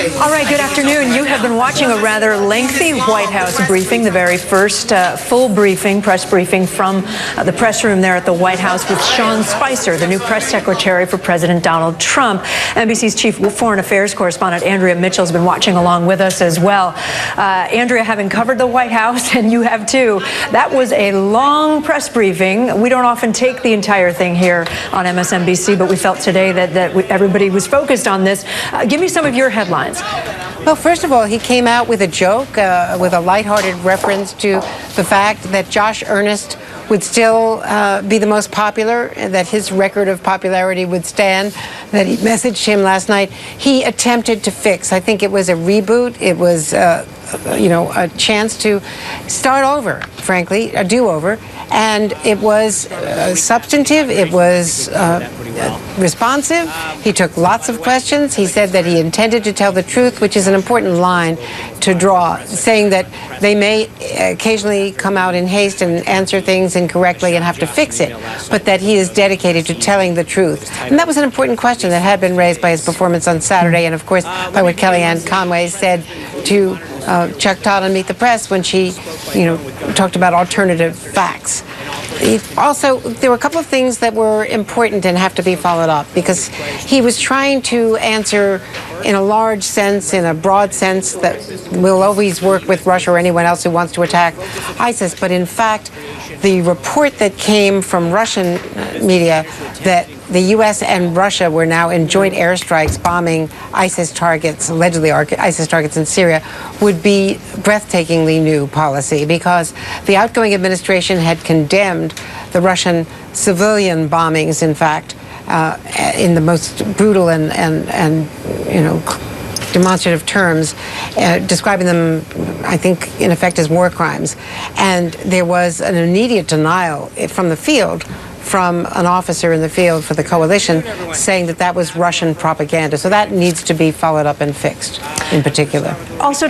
All right, good afternoon. You have been watching a rather lengthy White House briefing, the very first full briefing, press briefing from the press room there at the White House with Sean Spicer, the new press secretary for President Donald Trump. NBC's chief foreign affairs correspondent Andrea Mitchell has been watching along with us as well. Andrea, having covered the White House, and you have too, that was a long press briefing. We don't often take the entire thing here on MSNBC, but we felt today that everybody was focused on this. Give me some of your headlines. Well, first of all, he came out with a joke, with a lighthearted reference to the fact that Josh Earnest would still be the most popular, and that his record of popularity would stand, that he messaged him last night. He attempted to fix. I think it was a reboot. It was, a chance to start over, frankly, a do-over. And it was substantive. It was responsive. He took lots of questions. He said that he intended to tell the truth, which is an important line to draw, saying that they may occasionally come out in haste and answer things incorrectly and have to fix it, but that he is dedicated to telling the truth. And that was an important question that had been raised by his performance on Saturday, and of course by what Kellyanne Conway said to Chuck Todd on Meet the Press when she, talked about alternative facts. Also, there were a couple of things that were important and have to be followed up, because he was trying to answer in a large sense, in a broad sense, that we'll always work with Russia or anyone else who wants to attack ISIS. But in fact, the report that came from Russian media that the U.S. and Russia were now in joint airstrikes bombing ISIS targets, allegedly ISIS targets in Syria, would be breathtakingly new policy, because the outgoing administration had condemned the Russian civilian bombings, in fact, in the most brutal and demonstrative terms, describing them, I think, in effect as war crimes. And there was an immediate denial from the field, from an officer in the field for the coalition, saying that that was Russian propaganda. So that needs to be followed up and fixed in particular. Also,